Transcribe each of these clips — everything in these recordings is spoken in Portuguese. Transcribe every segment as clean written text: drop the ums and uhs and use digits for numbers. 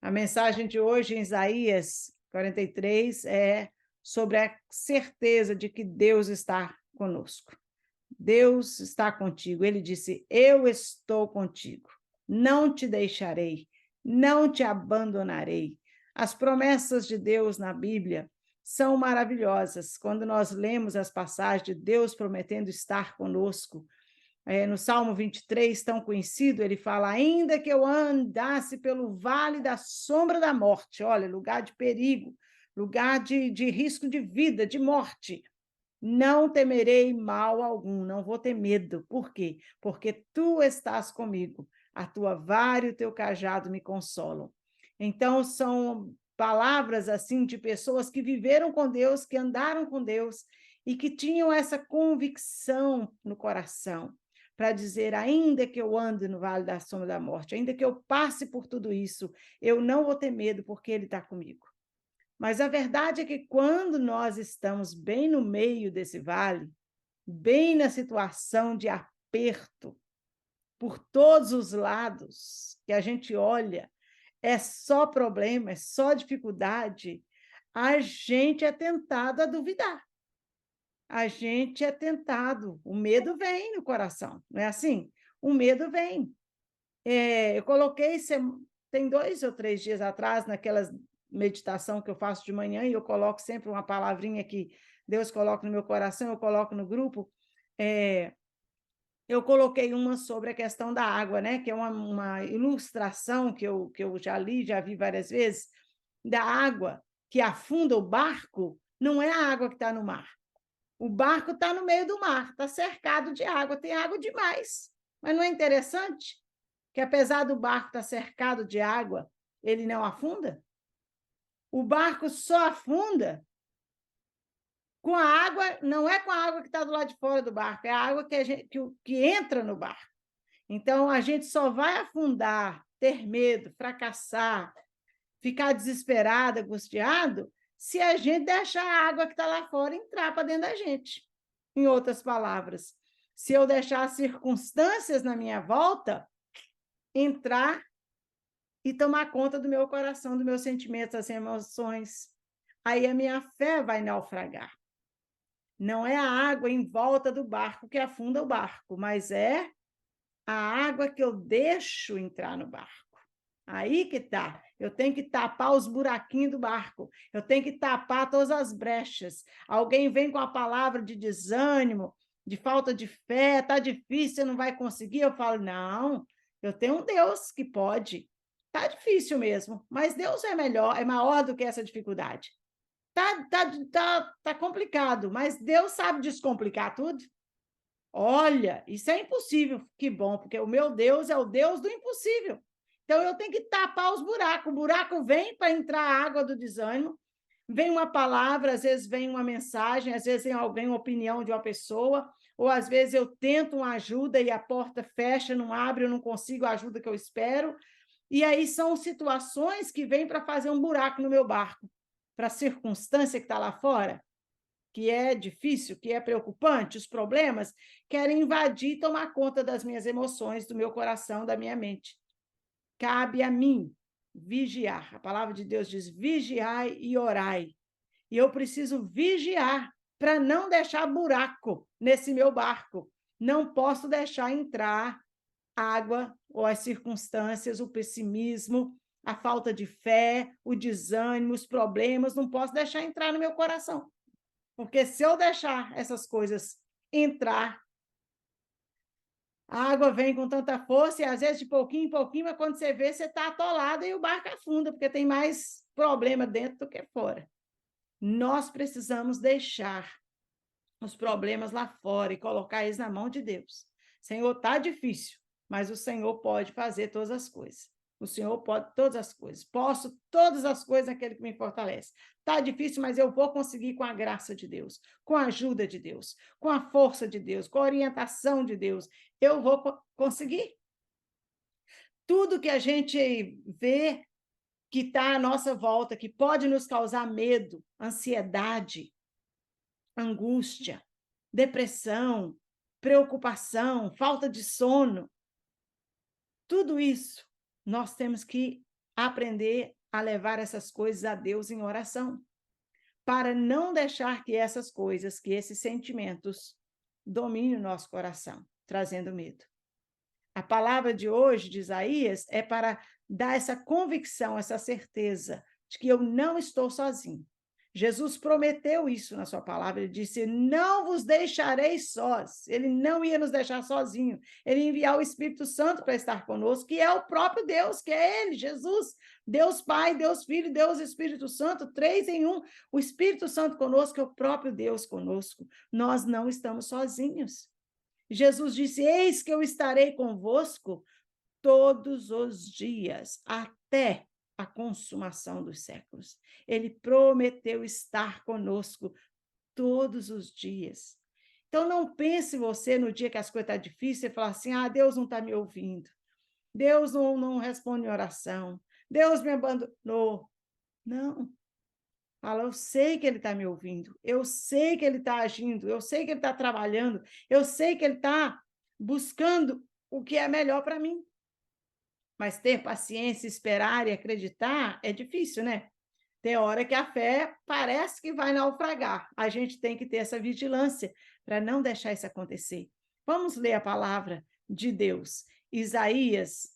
A mensagem de hoje em Isaías 43 é sobre a certeza de que Deus está conosco. Deus está contigo. Ele disse: eu estou contigo. Não te deixarei, não te abandonarei. As promessas de Deus na Bíblia são maravilhosas. Quando nós lemos as passagens de Deus prometendo estar conosco, no Salmo 23, tão conhecido, ele fala: ainda que eu andasse pelo vale da sombra da morte, olha, lugar de perigo, lugar de risco de vida, de morte, não temerei mal algum, não vou ter medo. Por quê? Porque tu estás comigo, a tua vara e o teu cajado me consolam. Então, são palavras assim de pessoas que viveram com Deus, que andaram com Deus e que tinham essa convicção no coração para dizer: ainda que eu ande no vale da sombra da morte, ainda que eu passe por tudo isso, eu não vou ter medo, porque Ele está comigo. Mas a verdade é que quando nós estamos bem no meio desse vale, bem na situação de aperto, por todos os lados, que a gente olha, é só problema, é só dificuldade, a gente é tentado a duvidar. A gente é tentado, o medo vem no coração, não é assim? O medo vem. Eu coloquei, tem 2 ou 3 dias atrás, naquelas meditação que eu faço de manhã, e eu coloco sempre uma palavrinha que Deus coloca no meu coração, eu coloco no grupo, eu coloquei uma sobre a questão da água, né? Que é uma ilustração que eu já li, já vi várias vezes, da água que afunda o barco, não é a água que está no mar. O barco está no meio do mar, está cercado de água, tem água demais. Mas não é interessante que, apesar do barco estar cercado de água, ele não afunda? O barco só afunda com a água, não é com a água que está do lado de fora do barco, é a água que entra no barco. Então, a gente só vai afundar, ter medo, fracassar, ficar desesperado, angustiado, se a gente deixar a água que está lá fora entrar para dentro da gente. Em outras palavras, se eu deixar as circunstâncias na minha volta entrar e tomar conta do meu coração, dos meus sentimentos, das emoções, aí a minha fé vai naufragar. Não é a água em volta do barco que afunda o barco, mas é a água que eu deixo entrar no barco. Aí que tá. Eu tenho que tapar os buraquinhos do barco. Eu tenho que tapar todas as brechas. Alguém vem com a palavra de desânimo, de falta de fé, tá difícil, você não vai conseguir. Eu falo: não, eu tenho um Deus que pode. Tá difícil mesmo, mas Deus é melhor, é maior do que essa dificuldade. Tá complicado, mas Deus sabe descomplicar tudo. Olha, isso é impossível. Que bom, porque o meu Deus é o Deus do impossível. Então, eu tenho que tapar os buracos. O buraco vem para entrar a água do desânimo, vem uma palavra, às vezes vem uma mensagem, às vezes vem uma opinião de uma pessoa, ou às vezes eu tento uma ajuda e a porta fecha, não abre, eu não consigo a ajuda que eu espero. E aí são situações que vêm para fazer um buraco no meu barco, para a circunstância que está lá fora, que é difícil, que é preocupante, os problemas querem invadir e tomar conta das minhas emoções, do meu coração, da minha mente. Cabe a mim vigiar. A palavra de Deus diz: vigiai e orai. E eu preciso vigiar para não deixar buraco nesse meu barco. Não posso deixar entrar água ou as circunstâncias, o pessimismo, a falta de fé, o desânimo, os problemas, não posso deixar entrar no meu coração. Porque se eu deixar essas coisas entrar, a água vem com tanta força e às vezes de pouquinho em pouquinho, mas quando você vê, você está atolado e o barco afunda, porque tem mais problema dentro do que fora. Nós precisamos deixar os problemas lá fora e colocar eles na mão de Deus. Senhor, está difícil, mas o Senhor pode fazer todas as coisas. O Senhor pode todas as coisas. Posso todas as coisas naquele que me fortalece. Está difícil, mas eu vou conseguir com a graça de Deus, com a ajuda de Deus, com a força de Deus, com a orientação de Deus. Eu vou conseguir. Tudo que a gente vê que está à nossa volta, que pode nos causar medo, ansiedade, angústia, depressão, preocupação, falta de sono, tudo isso nós temos que aprender a levar essas coisas a Deus em oração, para não deixar que essas coisas, que esses sentimentos dominem o nosso coração, trazendo medo. A palavra de hoje, de Isaías, é para dar essa convicção, essa certeza de que eu não estou sozinho. Jesus prometeu isso na sua palavra, ele disse, não vos deixarei sós. Ele não ia nos deixar sozinho, ele ia enviar o Espírito Santo para estar conosco, que é o próprio Deus, que é ele, Jesus, Deus Pai, Deus Filho, Deus Espírito Santo, 3 em 1. O Espírito Santo conosco é o próprio Deus conosco. Nós não estamos sozinhos. Jesus disse, eis que eu estarei convosco todos os dias, até a consumação dos séculos. Ele prometeu estar conosco todos os dias. Então, não pense você no dia que as coisas estão difíceis e falar assim, Deus não está me ouvindo, Deus não responde oração, Deus me abandonou. Não. Fala, eu sei que ele está me ouvindo, eu sei que ele está agindo, eu sei que ele está trabalhando, eu sei que ele está buscando o que é melhor para mim. Mas ter paciência, esperar e acreditar é difícil, né? Tem hora que a fé parece que vai naufragar. A gente tem que ter essa vigilância para não deixar isso acontecer. Vamos ler a palavra de Deus. Isaías,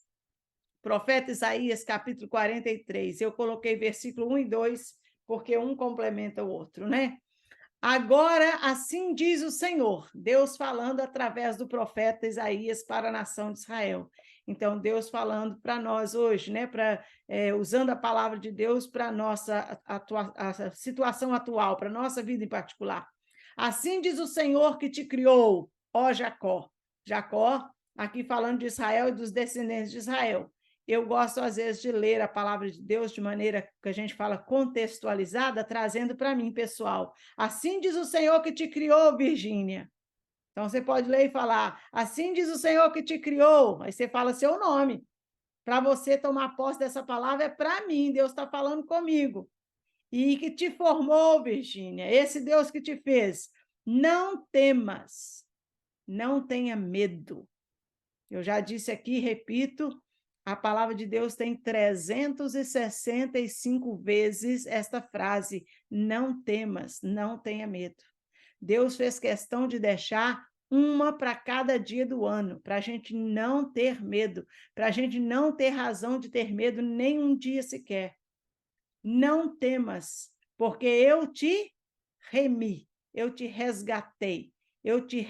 profeta Isaías, capítulo 43. Eu coloquei versículo 1 e 2, porque um complementa o outro, né? Agora, assim diz o Senhor, Deus falando através do profeta Isaías para a nação de Israel. Então, Deus falando para nós hoje, né? Usando a palavra de Deus para a nossa a situação atual, para a nossa vida em particular. Assim diz o Senhor que te criou, ó Jacó. Jacó, aqui falando de Israel e dos descendentes de Israel. Eu gosto, às vezes, de ler a palavra de Deus de maneira que a gente fala contextualizada, trazendo para mim, pessoal. Assim diz o Senhor que te criou, Virgínia. Então, você pode ler e falar, assim diz o Senhor que te criou. Aí você fala seu nome. Para você tomar posse dessa palavra, é para mim, Deus está falando comigo. E que te formou, Virgínia, esse Deus que te fez. Não temas, não tenha medo. Eu já disse aqui, repito, a palavra de Deus tem 365 vezes esta frase, não temas, não tenha medo. Deus fez questão de deixar uma para cada dia do ano, para a gente não ter medo, para a gente não ter razão de ter medo nem um dia sequer. Não temas, porque eu te remi, eu te resgatei, eu te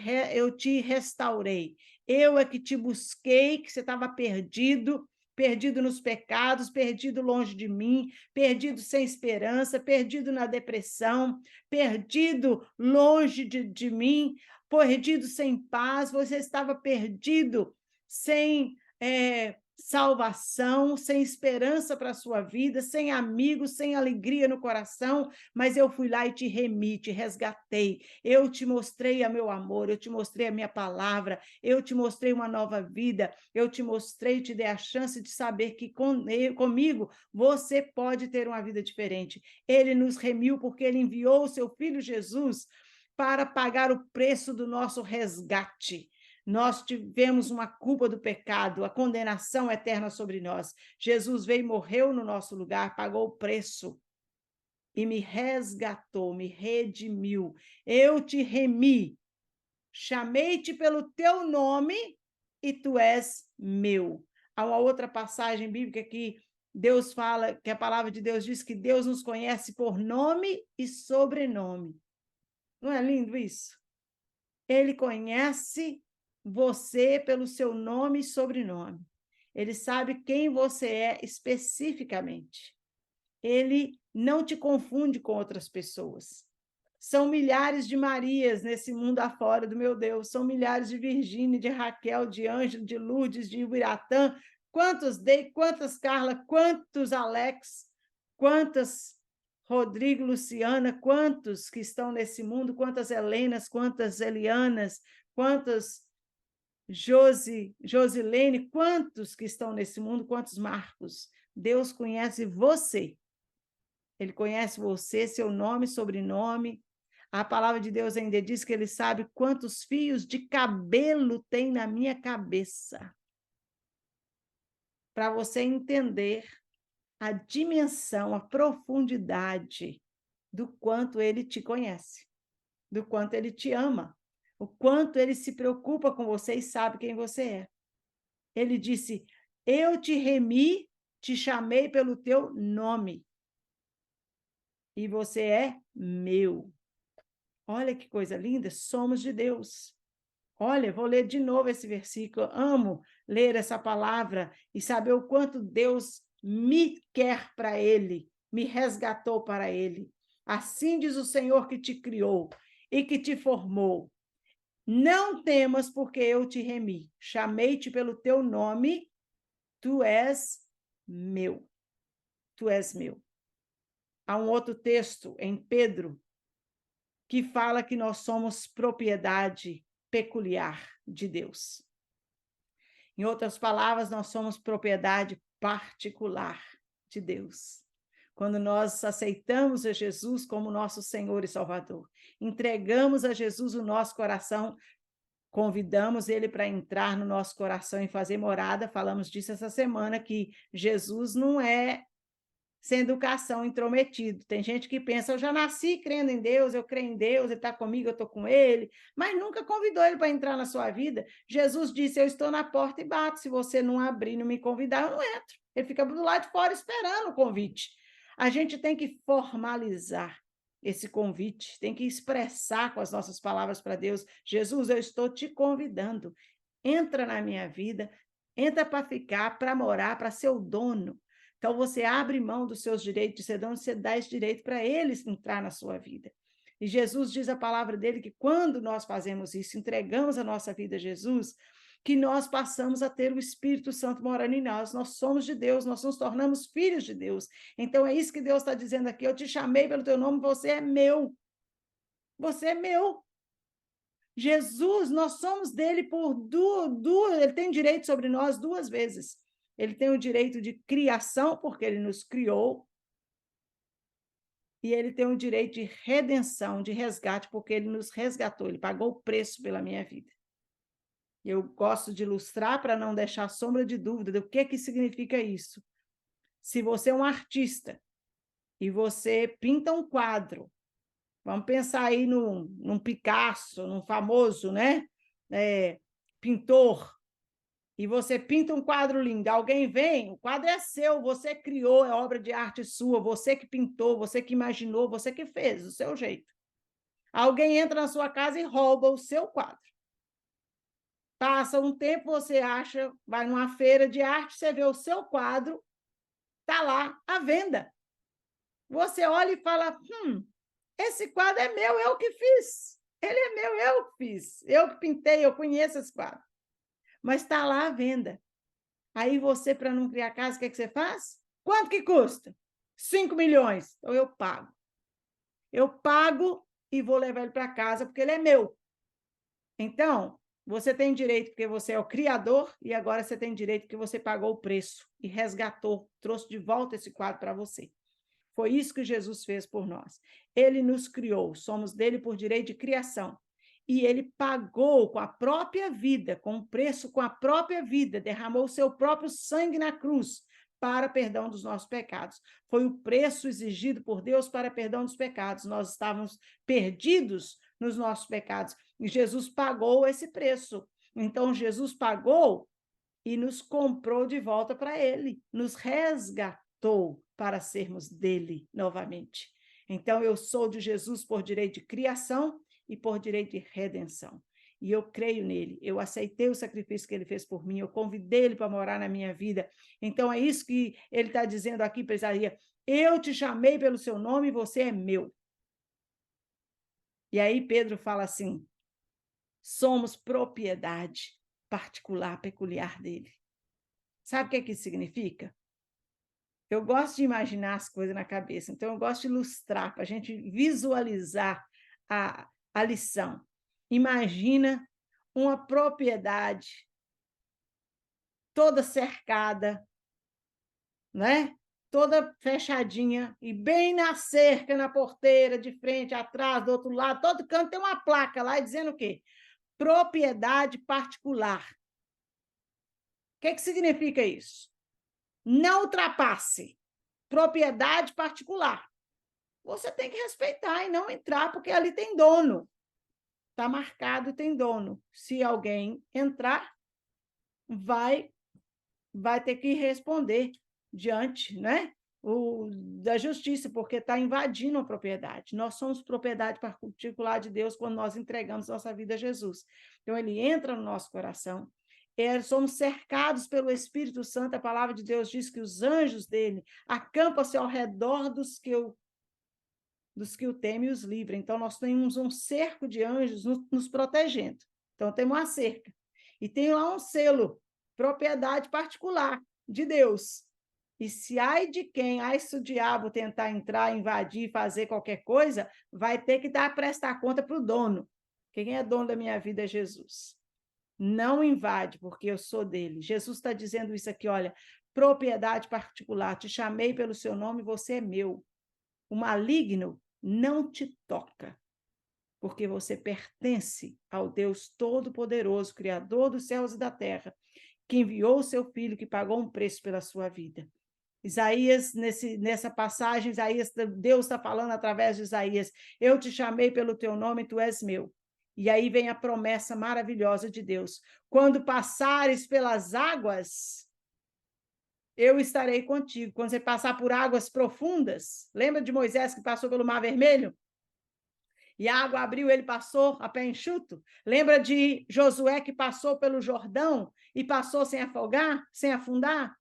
restaurei. Eu é que te busquei, que você estava perdido, perdido nos pecados, perdido longe de mim, perdido sem esperança, perdido na depressão, perdido longe de mim, perdido sem paz, você estava perdido sem salvação, sem esperança para a sua vida, sem amigos, sem alegria no coração, mas eu fui lá e te remi, te resgatei, eu te mostrei o meu amor, eu te mostrei a minha palavra, eu te mostrei uma nova vida, eu te mostrei, te dei a chance de saber que comigo você pode ter uma vida diferente. Ele nos remiu porque ele enviou o seu Filho Jesus para pagar o preço do nosso resgate. Nós tivemos uma culpa do pecado, a condenação eterna sobre nós. Jesus veio e morreu no nosso lugar, pagou o preço e me resgatou, me redimiu. Eu te remi, chamei-te pelo teu nome e tu és meu. Há uma outra passagem bíblica que Deus fala, que a palavra de Deus diz que Deus nos conhece por nome e sobrenome. Não é lindo isso? Ele conhece você pelo seu nome e sobrenome. Ele sabe quem você é especificamente. Ele não te confunde com outras pessoas. São milhares de Marias nesse mundo afora do meu Deus. São milhares de Virgínia, de Raquel, de Ângelo, de Lourdes, de Ubiratã. Quantos Dei, quantas Carla, quantos Alex, quantas Rodrigo, Luciana, quantos que estão nesse mundo, quantas Helenas, quantas Elianas, quantas Josilene, quantos que estão nesse mundo, quantos Marcos. Deus conhece você. Ele conhece você, seu nome, sobrenome. A palavra de Deus ainda diz que ele sabe quantos fios de cabelo tem na minha cabeça. Para você entender a dimensão, a profundidade do quanto ele te conhece, do quanto ele te ama, o quanto ele se preocupa com você e sabe quem você é. Ele disse: eu te remi, te chamei pelo teu nome, e você é meu. Olha que coisa linda, somos de Deus. Olha, vou ler de novo esse versículo. Eu amo ler essa palavra e saber o quanto Deus me quer para Ele, me resgatou para Ele. Assim diz o Senhor que te criou e que te formou. Não temas, porque eu te remi. Chamei-te pelo teu nome, tu és meu. Tu és meu. Há um outro texto em Pedro que fala que nós somos propriedade peculiar de Deus. Em outras palavras, nós somos propriedade particular de Deus. Quando nós aceitamos a Jesus como nosso Senhor e Salvador, entregamos a Jesus o nosso coração, convidamos ele para entrar no nosso coração e fazer morada. Falamos disso essa semana, que Jesus não é sem educação, intrometido. Tem gente que pensa: eu já nasci crendo em Deus, eu creio em Deus, ele está comigo, eu estou com ele, mas nunca convidou ele para entrar na sua vida. Jesus disse: eu estou na porta e bato, se você não abrir, não me convidar, eu não entro. Ele fica do lado de fora esperando o convite. A gente tem que formalizar esse convite, tem que expressar com as nossas palavras para Deus: Jesus, eu estou te convidando, entra na minha vida, entra para ficar, para morar, para ser o dono. Então, você abre mão dos seus direitos de ser dono, você dá esse direito para eles entrar na sua vida. E Jesus diz a palavra dele que quando nós fazemos isso, entregamos a nossa vida a Jesus, que nós passamos a ter o Espírito Santo morando em nós. Nós somos de Deus, nós nos tornamos filhos de Deus. Então, é isso que Deus está dizendo aqui: eu te chamei pelo teu nome, você é meu. Você é meu. Jesus, nós somos dele por duas, ele tem direito sobre nós duas vezes. Ele tem o direito de criação, porque ele nos criou, e ele tem o direito de redenção, de resgate, porque ele nos resgatou, ele pagou o preço pela minha vida. Eu gosto de ilustrar para não deixar sombra de dúvida do que significa isso. Se você é um artista e você pinta um quadro, vamos pensar aí num Picasso, num famoso, né? Pintor, e você pinta um quadro lindo, alguém vem, o quadro é seu, você criou, é obra de arte sua, você que pintou, você que imaginou, você que fez, do seu jeito. Alguém entra na sua casa e rouba o seu quadro. Passa um tempo, você acha, vai numa feira de arte, você vê o seu quadro, está lá à venda. Você olha e fala: esse quadro é meu, eu que fiz. Ele é meu, eu que fiz. Eu que pintei, eu conheço esse quadro. Mas está lá à venda. Aí você, para não criar casa, o que você faz? Quanto que custa? 5 milhões. Então eu pago. Eu pago e vou levar ele para casa, porque ele é meu. Então, você tem direito porque você é o criador, e agora você tem direito porque você pagou o preço e resgatou, trouxe de volta esse quadro para você. Foi isso que Jesus fez por nós. Ele nos criou, somos dele por direito de criação. E ele pagou com a própria vida, com o preço com a própria vida, derramou o seu próprio sangue na cruz para perdão dos nossos pecados. Foi o preço exigido por Deus para perdão dos pecados. Nós estávamos perdidos nos nossos pecados e Jesus pagou esse preço. Então, Jesus pagou e nos comprou de volta para ele, nos resgatou para sermos dele novamente. Então, eu sou de Jesus por direito de criação e por direito de redenção. E eu creio nele, eu aceitei o sacrifício que ele fez por mim, eu convidei ele para morar na minha vida. Então, é isso que ele está dizendo aqui para Isaías: eu te chamei pelo seu nome e você é meu. E aí Pedro fala assim: somos propriedade particular, peculiar dele. Sabe o que isso significa? Eu gosto de imaginar as coisas na cabeça, então eu gosto de ilustrar, para a gente visualizar a lição. Imagina uma propriedade toda cercada, né? Toda fechadinha, e bem na cerca, na porteira, de frente, atrás, do outro lado, todo canto tem uma placa lá dizendo o quê? Propriedade particular. O que significa isso? Não ultrapasse. propriedade particular. Você tem que respeitar e não entrar, porque ali tem dono. Está marcado, tem dono. Se alguém entrar, vai ter que responder diante, né, da justiça, porque está invadindo a propriedade. Nós somos propriedade particular de Deus quando nós entregamos nossa vida a Jesus. Então, ele entra no nosso coração. Somos cercados pelo Espírito Santo. A palavra de Deus diz que os anjos dele acampam-se ao redor dos que o temem e os livram. Então, nós temos um cerco de anjos nos protegendo. Então, temos uma cerca. E tem lá um selo, propriedade particular de Deus. E se se o diabo tentar entrar, invadir, fazer qualquer coisa, vai ter que prestar conta para o dono. Quem é dono da minha vida é Jesus. Não invade, porque eu sou dele. Jesus está dizendo isso aqui, olha, propriedade particular, te chamei pelo seu nome, você é meu. O maligno não te toca, porque você pertence ao Deus Todo-Poderoso, Criador dos céus e da terra, que enviou o seu Filho, que pagou um preço pela sua vida. Isaías, nessa passagem, Deus está falando através de Isaías, eu te chamei pelo teu nome, tu és meu. E aí vem a promessa maravilhosa de Deus, quando passares pelas águas, eu estarei contigo. Quando você passar por águas profundas, lembra de Moisés que passou pelo Mar Vermelho? E a água abriu, ele passou a pé enxuto. Lembra de Josué que passou pelo Jordão e passou sem afogar, sem afundar?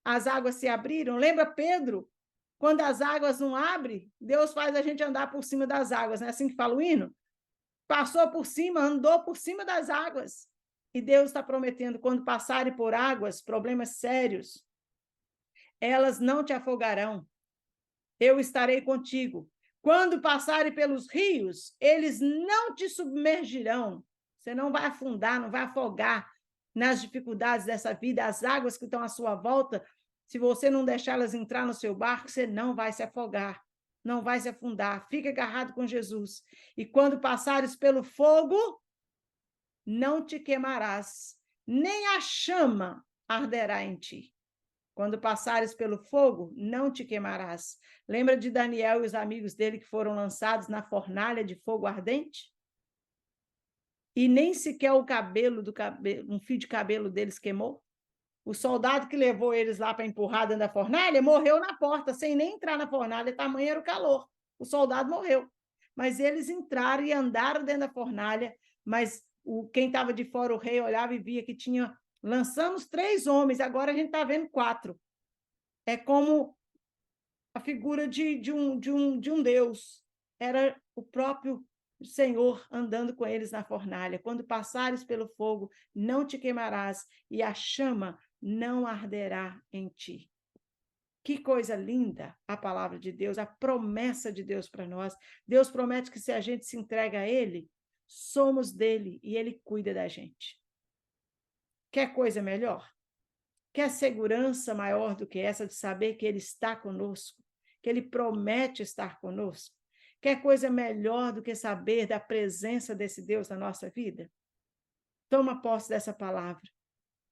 As águas se abriram. Lembra Pedro? Quando as águas não abrem, Deus faz a gente andar por cima das águas, não é assim que fala o hino? Passou por cima, andou por cima das águas. E Deus está prometendo, quando passarem por águas, problemas sérios, elas não te afogarão. Eu estarei contigo. Quando passarem pelos rios, eles não te submergirão. Você não vai afundar, não vai afogar nas dificuldades dessa vida. As águas que estão à sua volta, se você não deixá-las entrar no seu barco, você não vai se afogar, não vai se afundar. Fica agarrado com Jesus. E quando passares pelo fogo, não te queimarás, nem a chama arderá em ti. Quando passares pelo fogo, não te queimarás. Lembra de Daniel e os amigos dele que foram lançados na fornalha de fogo ardente? E nem sequer um fio de cabelo deles queimou? O soldado que levou eles lá para empurrar dentro da fornalha morreu na porta, sem nem entrar na fornalha, tamanho era o calor. O soldado morreu. Mas eles entraram e andaram dentro da fornalha, mas quem estava de fora, o rei, olhava e via que tinha... Lançamos 3 homens, agora a gente está vendo 4. É como a figura de um Deus. Era o próprio Senhor andando com eles na fornalha. Quando passares pelo fogo, não te queimarás, e a chama não arderá em ti. Que coisa linda a palavra de Deus, a promessa de Deus para nós. Deus promete que se a gente se entrega a Ele, somos dele e Ele cuida da gente. Quer coisa melhor? Quer segurança maior do que essa de saber que Ele está conosco, que Ele promete estar conosco? Quer coisa melhor do que saber da presença desse Deus na nossa vida? Toma posse dessa palavra.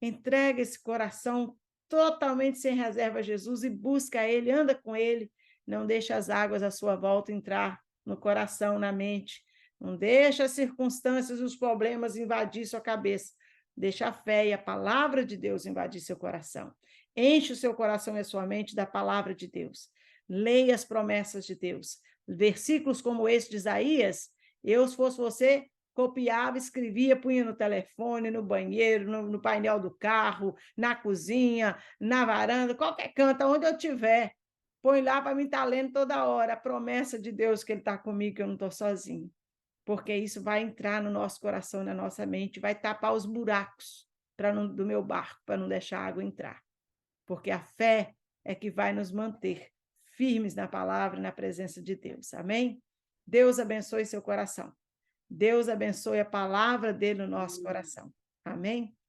Entrega esse coração totalmente sem reserva a Jesus e busca Ele, anda com Ele. Não deixa as águas à sua volta entrar no coração, na mente. Não deixa as circunstâncias e os problemas invadir sua cabeça. Deixa a fé e a palavra de Deus invadir seu coração. Enche o seu coração e a sua mente da palavra de Deus. Leia as promessas de Deus. Versículos como esse de Isaías, eu, se fosse você, copiava, escrevia, punha no telefone, no banheiro, no painel do carro, na cozinha, na varanda, qualquer canto, onde eu estiver. Põe lá para mim estar lendo toda hora a promessa de Deus que Ele está comigo, que eu não estou sozinho. Porque isso vai entrar no nosso coração, na nossa mente, vai tapar os buracos do meu barco, para não deixar a água entrar. Porque a fé é que vai nos manter firmes na palavra e na presença de Deus. Amém? Deus abençoe seu coração. Deus abençoe a palavra dele no nosso coração. Amém?